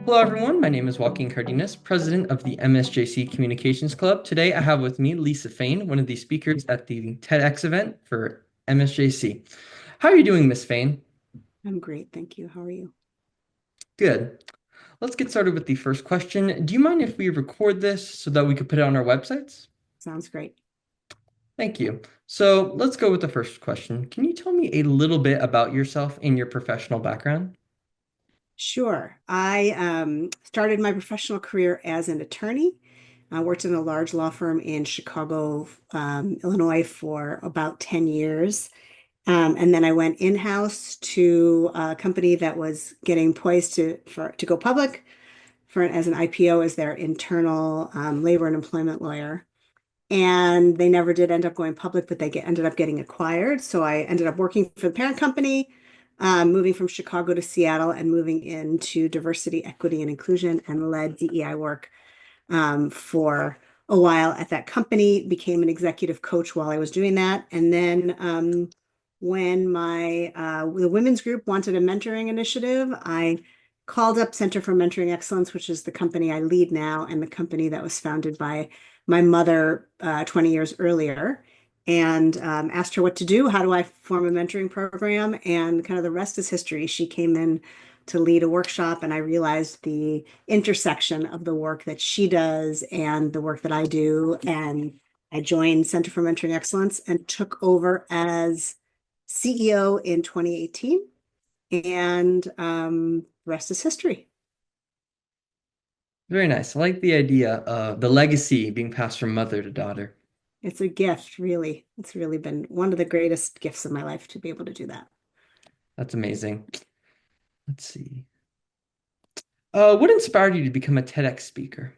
Hello, everyone. My name is Joaquin Cárdenas, president of the MSJC Communications Club. Today, I have with me Lisa Fain, one of the speakers at the TEDx event for MSJC. How are you doing, Miss Fain? I'm great, thank you. How are you? Good. Let's get started with the first question. Do you mind if we record this so that we could put it on our websites? Sounds great. Thank you. So let's go with the first question. Can you tell me a little bit about yourself and your professional background? Sure. I started my professional career as an attorney. I worked in a large law firm in Chicago, Illinois for about 10 years. And then I went in-house to a company that was getting poised to go public as an IPO as their internal labor and employment lawyer. And they never did end up going public, but ended up getting acquired. So I ended up working for the parent company, moving from Chicago to Seattle and moving into diversity, equity, and inclusion and led DEI work for a while at that company, became an executive coach while I was doing that. And then when the women's group wanted a mentoring initiative, I called up Center for Mentoring Excellence, which is the company I lead now and the company that was founded by my mother 20 years earlier, and asked her what to do. How do I form a mentoring program? And kind of the rest is history. She came in to lead a workshop, and I realized the intersection of the work that she does and the work that I do. And I joined Center for Mentoring Excellence and took over as CEO in 2018. And rest is history. Very nice. I like the idea of the legacy being passed from mother to daughter. It's a gift, really. It's really been one of the greatest gifts of my life to be able to do that. That's amazing. Let's see. What inspired you to become a TEDx speaker?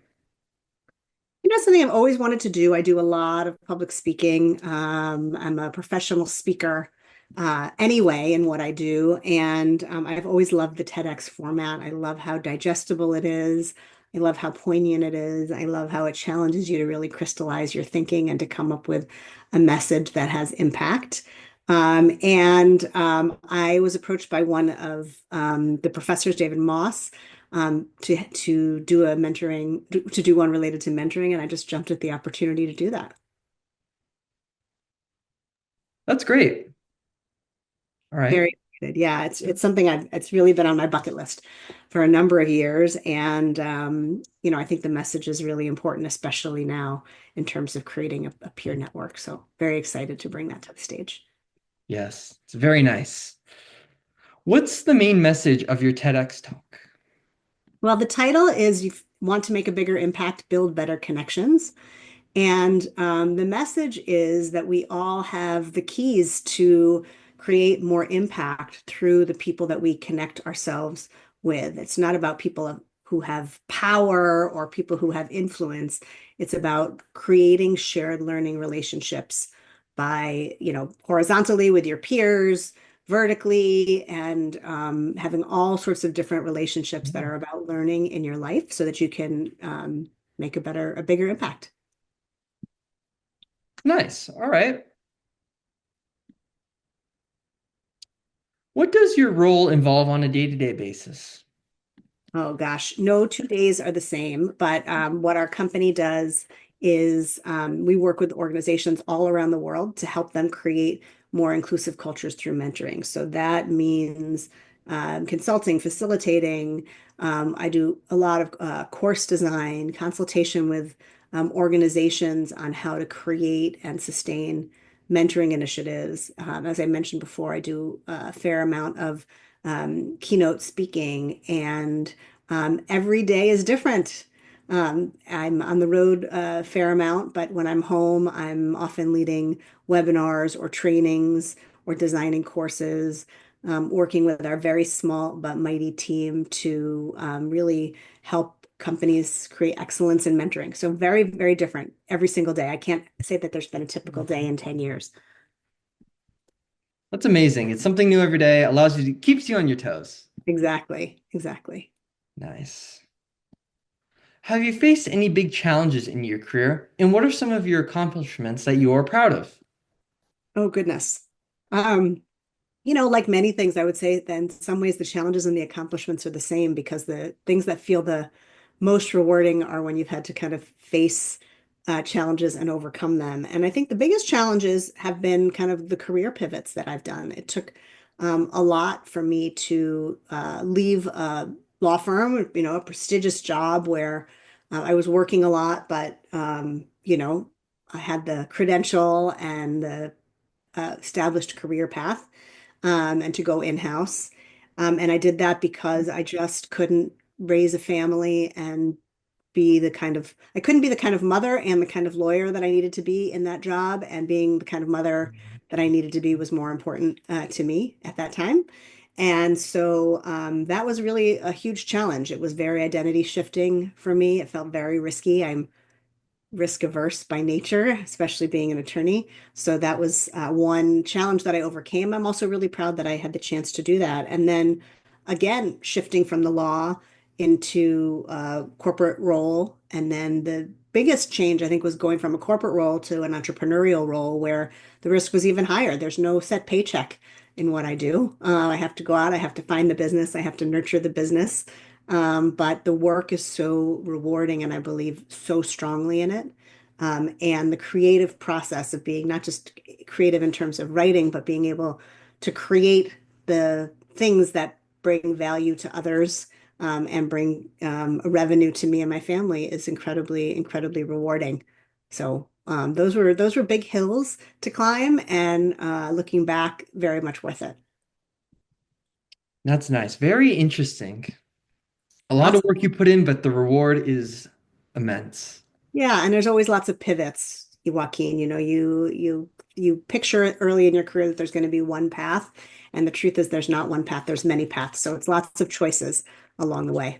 Something I've always wanted to do. I do a lot of public speaking. I'm a professional speaker anyway in what I do. And I've always loved the TEDx format. I love how digestible it is. I love how poignant it is. I love how it challenges you to really crystallize your thinking and to come up with a message that has impact. And I was approached by one of the professors, David Moss, to do a mentoring, to do one related to mentoring, and I just jumped at the opportunity to do that. That's great. All right. Very excited. Yeah, it's something it's really been on my bucket list for a number of years, and I think the message is really important, especially now in terms of creating a peer network. So very excited to bring that to the stage. Yes, it's very nice. What's the main message of your TEDx talk? Well, the title is You Want to Make a Bigger Impact, Build Better Connections. And the message is that we all have the keys to create more impact through the people that we connect ourselves with. It's not about people who have power or people who have influence. It's about creating shared learning relationships by, horizontally with your peers, vertically, and having all sorts of different relationships that are about learning in your life so that you can make a bigger impact. Nice. All right. What does your role involve on a day-to-day basis? Oh gosh, no 2 days are the same. But what our company does is we work with organizations all around the world to help them create more inclusive cultures through mentoring. So that means consulting, facilitating. I do a lot of course design, consultation with organizations on how to create and sustain mentoring initiatives. As I mentioned before, I do a fair amount of keynote speaking, and every day is different. I'm on the road a fair amount, but when I'm home, I'm often leading webinars or trainings or designing courses, working with our very small but mighty team to really help companies create excellence in mentoring. So very, very different every single day. I can't say that there's been a typical day in 10 years. That's amazing. It's something new every day, allows you to keeps you on your toes. Exactly, exactly. Nice. Have you faced any big challenges in your career? And what are some of your accomplishments that you are proud of? Oh goodness. Um, Like many things, I would say that in some ways the challenges and the accomplishments are the same because the things that feel the most rewarding are when you've had to kind of face challenges and overcome them. And I think the biggest challenges have been kind of the career pivots that I've done. It took a lot for me to leave a law firm, a prestigious job where I was working a lot, but I had the credential and the established career path and to go in-house. And I did that because I just couldn't raise a family and I couldn't be the kind of mother and the kind of lawyer that I needed to be in that job. And being the kind of mother that I needed to be was more important to me at that time. And so that was really a huge challenge. It was very identity shifting for me. It felt very risky. I'm risk averse by nature, especially being an attorney. So that was one challenge that I overcame. I'm also really proud that I had the chance to do that. And then again, shifting from the law into a corporate role. And then the biggest change, I think, was going from a corporate role to an entrepreneurial role where the risk was even higher. There's no set paycheck in what I do. I have to go out, I have to find the business, I have to nurture the business. But the work is so rewarding, and I believe so strongly in it. And the creative process of being not just creative in terms of writing, but being able to create the things that bring value to others and bring a revenue to me and my family is incredibly, incredibly rewarding. So those were big hills to climb, and looking back, very much worth it. That's nice. Very interesting. A lot of Lots work you put in, but the reward is immense. Yeah, and there's always lots of pivots, Joaquin. You picture it early in your career that there's going to be one path, and the truth is there's not one path, there's many paths. So it's lots of choices along the way.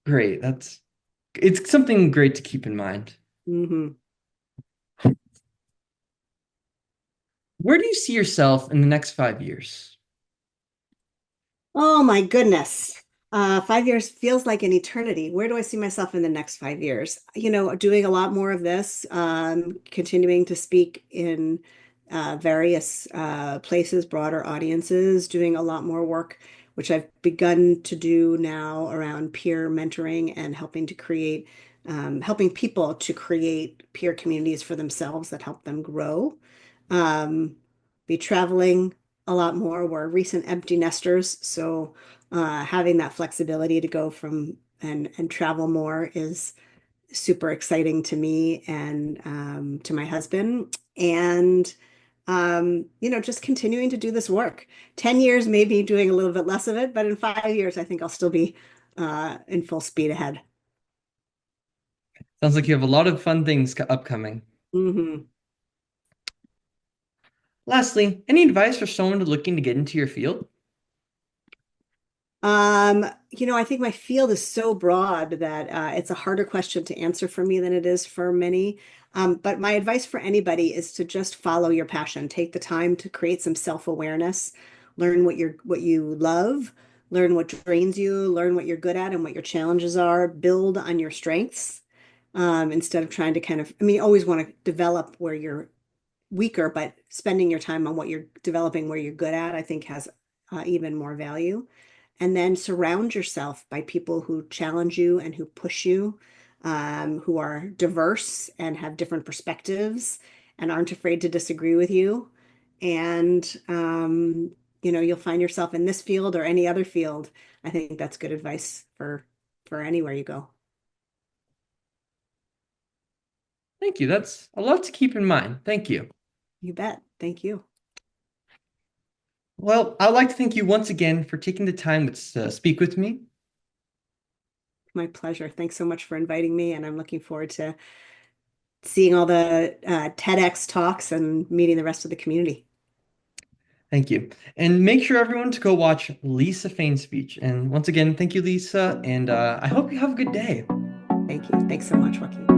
Great. It's something great to keep in mind. Hmm. Where do you see yourself in the next 5 years? Oh my goodness. 5 years feels like an eternity. Where do I see myself in the next 5 years? Doing a lot more of this, continuing to speak in various places, broader audiences, doing a lot more work, which I've begun to do now around peer mentoring and helping people to create peer communities for themselves that help them grow. Um, be traveling a lot more. We're recent empty nesters, so having that flexibility to go from and travel more is super exciting to me and to my husband. And just continuing to do this work. 10 years, maybe doing a little bit less of it, but in 5 years, I think I'll still be in full speed ahead. Sounds like you have a lot of fun things upcoming. Hmm. Lastly, any advice for someone looking to get into your field? I think my field is so broad that it's a harder question to answer for me than it is for many. But my advice for anybody is to just follow your passion. Take the time to create some self-awareness, learn what you love, learn what drains you, learn what you're good at and what your challenges are, build on your strengths, instead of trying to you always want to develop where you're weaker, but spending your time on what you're developing where you're good at, I think has even more value. And then surround yourself by people who challenge you and who push you, who are diverse and have different perspectives and aren't afraid to disagree with you. And you'll find yourself in this field or any other field. I think that's good advice for anywhere you go. Thank you. That's a lot to keep in mind. Thank you. You bet. Thank you. Well, I'd like to thank you once again for taking the time to speak with me. My pleasure. Thanks so much for inviting me, and I'm looking forward to seeing all the TEDx talks and meeting the rest of the community. Thank you. And make sure everyone to go watch Lisa Fain's speech. And once again, thank you, Lisa. And I hope you have a good day. Thank you. Thanks so much, Joaquin.